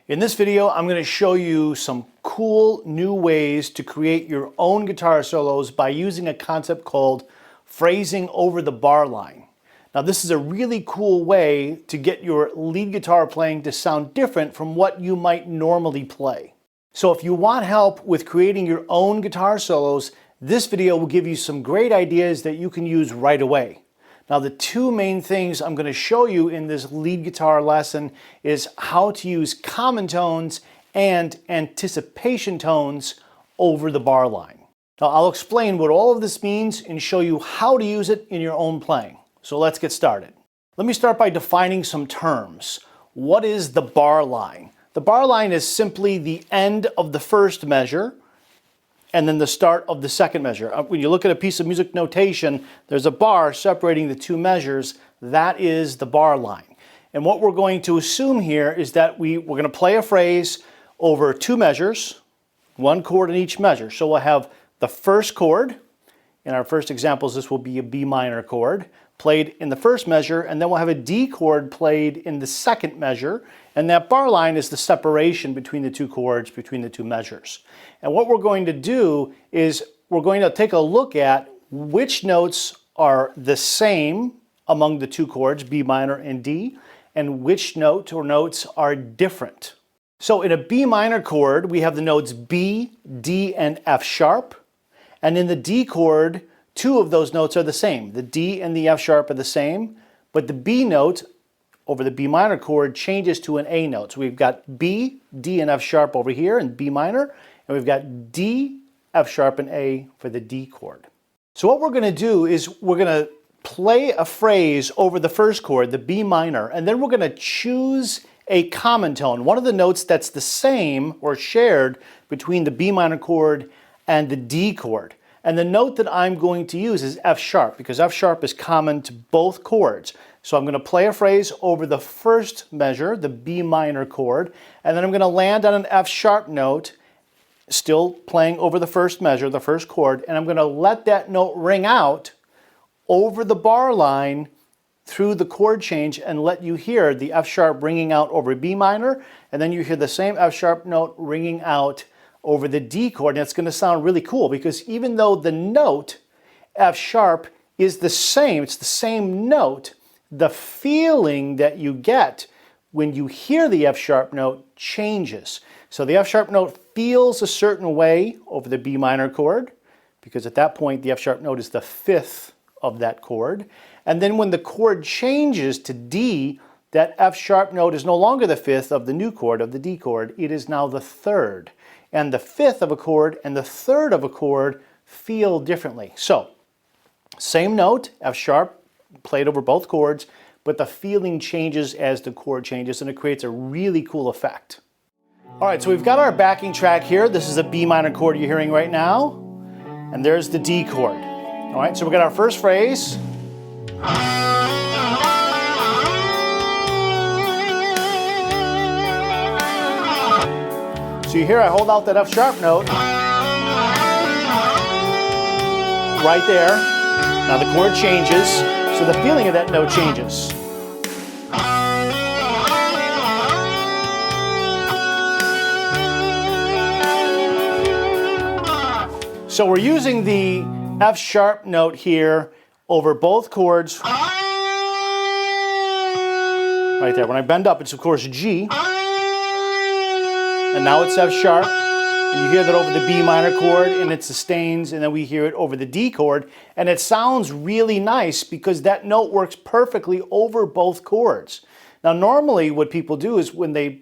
In this video, I'm going to show you some cool new ways to create your own guitar solos by using a concept called phrasing over the bar line. Now, this is a really cool way to get your lead guitar playing to sound different from what you might normally play. So if you want help with creating your own guitar solos, this video will give you some great ideas that you can use right away. Now, the two main things I'm going to show you in this lead guitar lesson is how to use common tones and anticipation tones over the bar line. Now, I'll explain what all of this means and show you how to use it in your own playing. So let's get started. Let me start by defining some terms. What is the bar line? The bar line is simply the end of the first measure and then the start of the second measure. When you look at a piece of music notation, there's a bar separating the two measures. That is the bar line. And what we're going to assume here is that we're going to play a phrase over two measures, one chord in each measure. So we'll have the first chord. In our first examples, this will be a B minor chord played in the first measure, and then we'll have a D chord played in the second measure, and that bar line is the separation between the two chords, between the two measures. And what we're going to do is we're going to take a look at which notes are the same among the two chords, B minor and D, and which note or notes are different. So in a B minor chord, we have the notes B, D, and F sharp, and in the D chord, two of those notes are the same. The D and the F sharp are the same, but the B note over the B minor chord changes to an A note. So we've got B, D, and F sharp over here in B minor, and we've got D, F sharp, and A for the D chord. So what we're going to do is we're going to play a phrase over the first chord, the B minor, and then we're going to choose a common tone, one of the notes that's the same or shared between the B minor chord and the D chord. And the note that I'm going to use is F sharp, because F sharp is common to both chords. So I'm going to play a phrase over the first measure, the B minor chord, and then I'm going to land on an F sharp note, still playing over the first measure, the first chord, and I'm going to let that note ring out over the bar line through the chord change and let you hear the F sharp ringing out over B minor, and then you hear the same F sharp note ringing out over the D chord. And it's going to sound really cool because even though the note F sharp is the same, it's the same note, the feeling that you get when you hear the F sharp note changes. So the F sharp note feels a certain way over the B minor chord because at that point the F sharp note is the fifth of that chord. And then when the chord changes to D, that F sharp note is no longer the fifth of the new chord, of the D chord. It is now the third. And the fifth of a chord and the third of a chord feel differently. So, same note, F sharp, played over both chords, but the feeling changes as the chord changes, and it creates a really cool effect. All right, so we've got our backing track here. This is a B minor chord you're hearing right now, and there's the D chord. All right, so we've got our first phrase. So you hear I hold out that F sharp note right there. Now the chord changes, so the feeling of that note changes. So we're using the F sharp note here over both chords. Right there. When I bend up, it's of course G. And now it's F sharp, and you hear that over the B minor chord, and it sustains, and then we hear it over the D chord, and it sounds really nice because that note works perfectly over both chords. Now, normally what people do is when they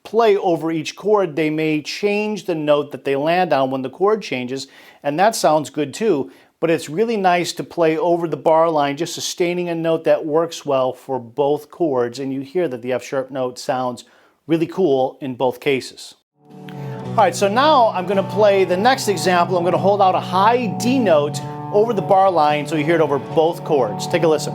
play over each chord, they may change the note that they land on when the chord changes, and that sounds good too, but it's really nice to play over the bar line, just sustaining a note that works well for both chords, and you hear that the F sharp note sounds really cool in both cases. All right, so now I'm going to play the next example. I'm going to hold out a high D note over the bar line so you hear it over both chords. Take a listen.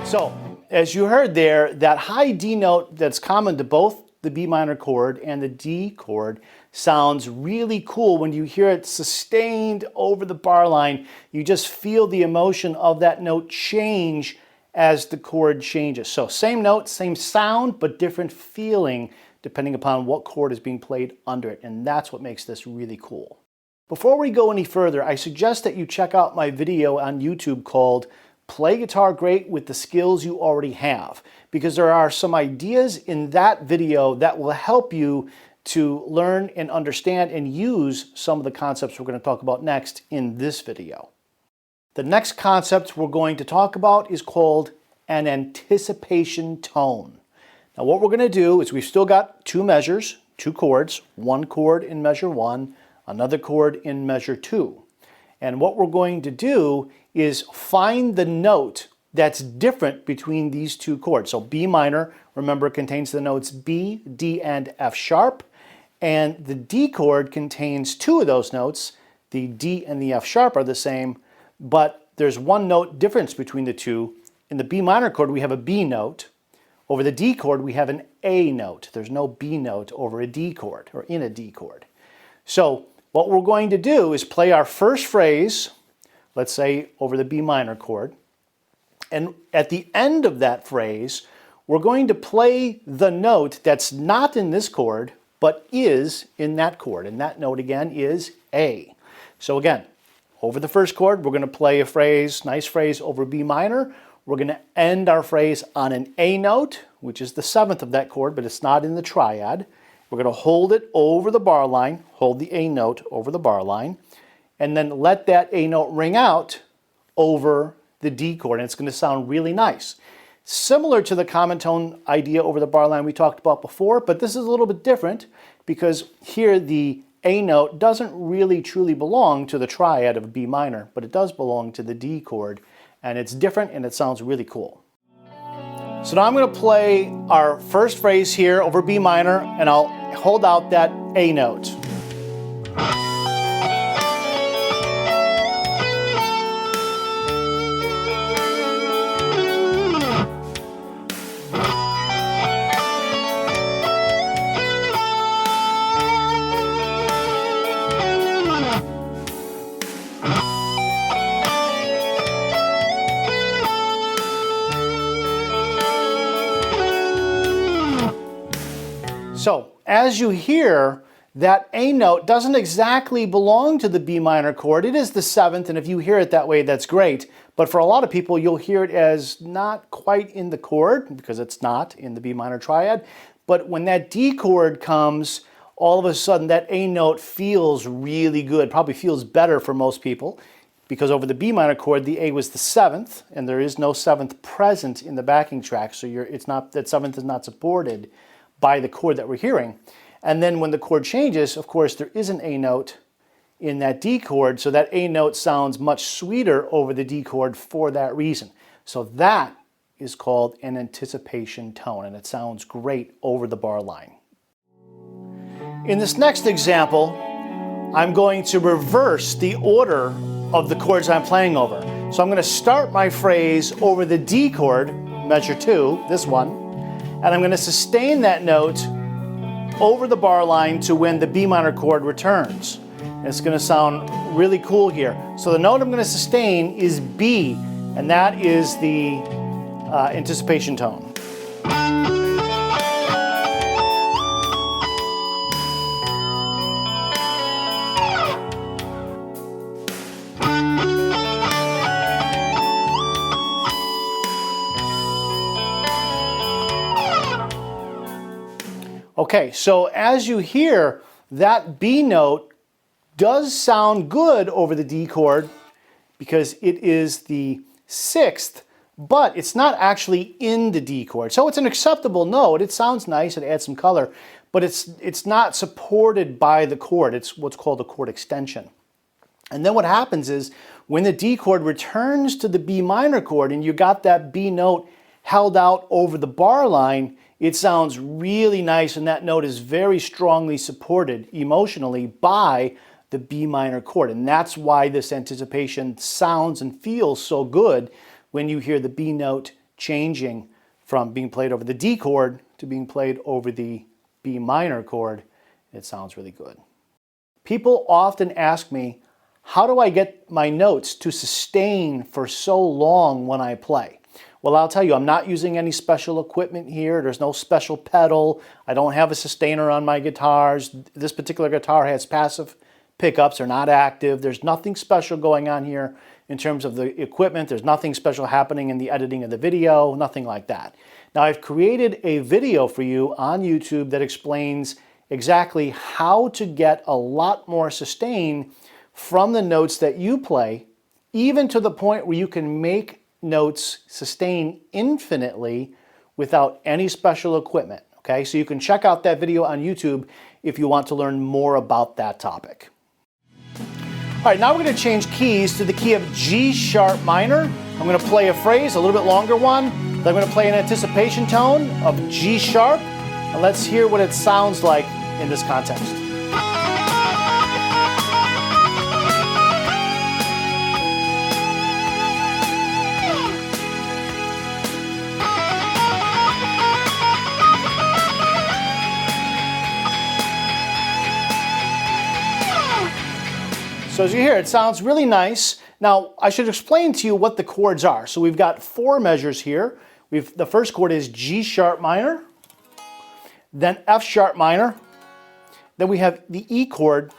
So as you heard there, that high D note that's common to both the B minor chord and the D chord sounds really cool when you hear it sustained over the bar line. You just feel the emotion of that note change as the chord changes. So same note, same sound, but different feeling depending upon what chord is being played under it. And that's what makes this really cool. Before we go any further, I suggest that you check out my video on YouTube called Play Guitar Great with the Skills You Already Have, because there are some ideas in that video that will help you to learn and understand and use some of the concepts we're going to talk about next in this video. The next concept we're going to talk about is called an anticipation tone. Now what we're going to do is we've still got two measures, two chords, one chord in measure 1, another chord in measure 2. And what we're going to do is find the note that's different between these two chords. So B minor, remember, contains the notes B, D, and F sharp. And the D chord contains two of those notes. The D and the F sharp are the same, but there's one note difference between the two. In the B minor chord, we have a B note. Over the D chord, we have an A note. There's no B note over a D chord or in a D chord. So what we're going to do is play our first phrase, let's say over the B minor chord. And at the end of that phrase, we're going to play the note that's not in this chord, but is in that chord. And that note again is A. So again, over the first chord, we're going to play a phrase, nice phrase over B minor. We're going to end our phrase on an A note, which is the 7th of that chord, but it's not in the triad. We're going to hold it over the bar line, hold the A note over the bar line, and then let that A note ring out over the D chord, and it's going to sound really nice. Similar to the common tone idea over the bar line we talked about before, but this is a little bit different because here the A note doesn't really truly belong to the triad of B minor, but it does belong to the D chord, and it's different and it sounds really cool. So now I'm going to play our first phrase here over B minor, and I'll hold out that A note. So as you hear, that A note doesn't exactly belong to the B minor chord. It is the 7th, and if you hear it that way, that's great. But for a lot of people, you'll hear it as not quite in the chord, because it's not in the B minor triad. But when that D chord comes, all of a sudden that A note feels really good, probably feels better for most people, because over the B minor chord, the A was the 7th, and there is no 7th present in the backing track, so it's not, that 7th is not supported by the chord that we're hearing. And then when the chord changes, of course, there is an A note in that D chord, so that A note sounds much sweeter over the D chord for that reason. So that is called an anticipation tone, and it sounds great over the bar line. In this next example, I'm going to reverse the order of the chords I'm playing over. So I'm going to start my phrase over the D chord, measure 2, this one, and I'm going to sustain that note over the bar line to when the B minor chord returns. And it's going to sound really cool here. So the note I'm going to sustain is B, and that is the anticipation tone. Okay, so as you hear, that B note does sound good over the D chord because it is the 6th, but it's not actually in the D chord. So it's an acceptable note. It sounds nice, it adds some color, but it's not supported by the chord. It's what's called a chord extension. And then what happens is when the D chord returns to the B minor chord and you got that B note held out over the bar line, it sounds really nice, and that note is very strongly supported emotionally by the B minor chord. And that's why this anticipation sounds and feels so good when you hear the B note changing from being played over the D chord to being played over the B minor chord. It sounds really good. People often ask me, how do I get my notes to sustain for so long when I play? Well, I'll tell you, I'm not using any special equipment here. There's no special pedal. I don't have a sustainer on my guitars. This particular guitar has passive pickups. They're not active. There's nothing special going on here in terms of the equipment. There's nothing special happening in the editing of the video, nothing like that. Now, I've created a video for you on YouTube that explains exactly how to get a lot more sustain from the notes that you play, even to the point where you can make notes sustain infinitely without any special equipment. Okay, so you can check out that video on YouTube if you want to learn more about that topic. All right, now we're going to change keys to the key of G sharp minor. I'm going to play a phrase, a little bit longer one. Then I'm going to play an anticipation tone of G sharp. And let's hear what it sounds like in this context. So as you hear, it sounds really nice. Now, I should explain to you what the chords are. So we've got 4 measures here. The first chord is G sharp minor, then F sharp minor, then we have the E chord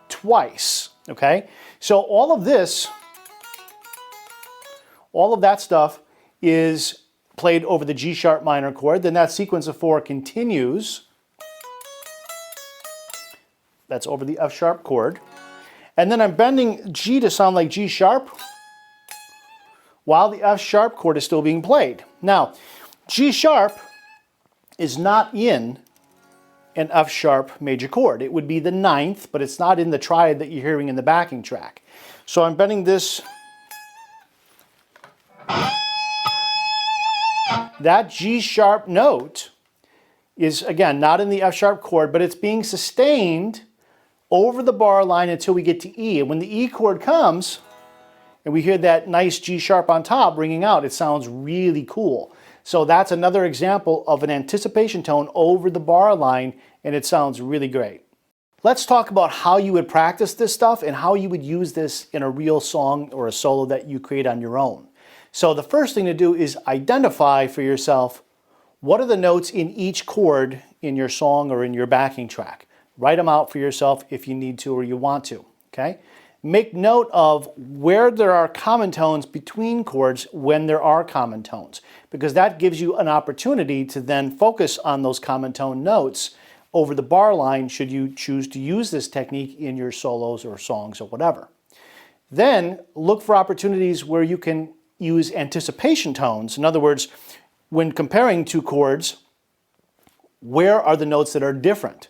twice, okay? So all of this, all of that stuff is played over the G sharp minor chord. Then that sequence of 4 continues. That's over the F sharp chord. And then I'm bending G to sound like G sharp while the F sharp chord is still being played. Now, G sharp is not in an F sharp major chord. It would be the 9th, but it's not in the triad that you're hearing in the backing track. So I'm bending this. That G sharp note is, again, not in the F sharp chord, but it's being sustained over the bar line until we get to E. And when the E chord comes, and we hear that nice G sharp on top ringing out, it sounds really cool. So that's another example of an anticipation tone over the bar line, and it sounds really great. Let's talk about how you would practice this stuff and how you would use this in a real song or a solo that you create on your own. So the first thing to do is identify for yourself what are the notes in each chord in your song or in your backing track. Write them out for yourself if you need to or you want to, okay? Make note of where there are common tones between chords when there are common tones, because that gives you an opportunity to then focus on those common tone notes over the bar line should you choose to use this technique in your solos or songs or whatever. Then look for opportunities where you can use anticipation tones. In other words, when comparing 2 chords, where are the notes that are different?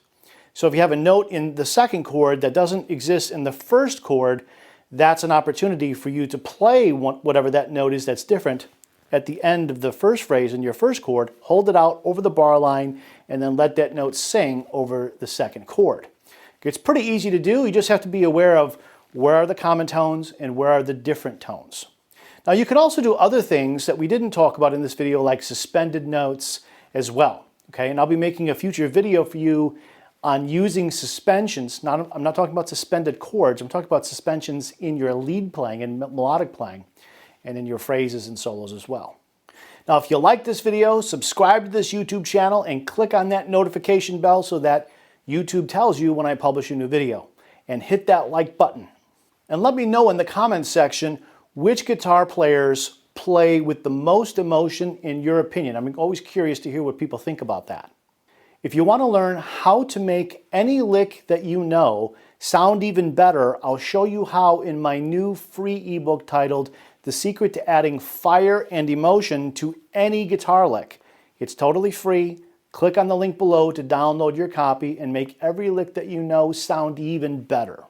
So if you have a note in the second chord that doesn't exist in the first chord, that's an opportunity for you to play whatever that note is that's different at the end of the first phrase in your first chord, hold it out over the bar line, and then let that note sing over the second chord. It's pretty easy to do. You just have to be aware of where are the common tones and where are the different tones. Now you can also do other things that we didn't talk about in this video, like suspended notes as well. Okay, and I'll be making a future video for you on using suspensions. I'm not talking about suspended chords, I'm talking about suspensions in your lead playing and melodic playing and in your phrases and solos as well. Now if you like this video, subscribe to this YouTube channel and click on that notification bell so that YouTube tells you when I publish a new video. And hit that like button. And let me know in the comments section which guitar players play with the most emotion in your opinion. I'm always curious to hear what people think about that. If you want to learn how to make any lick that you know sound even better, I'll show you how in my new free ebook titled The Secret to Adding Fire and Emotion to Any Guitar Lick. It's totally free. Click on the link below to download your copy and make every lick that you know sound even better.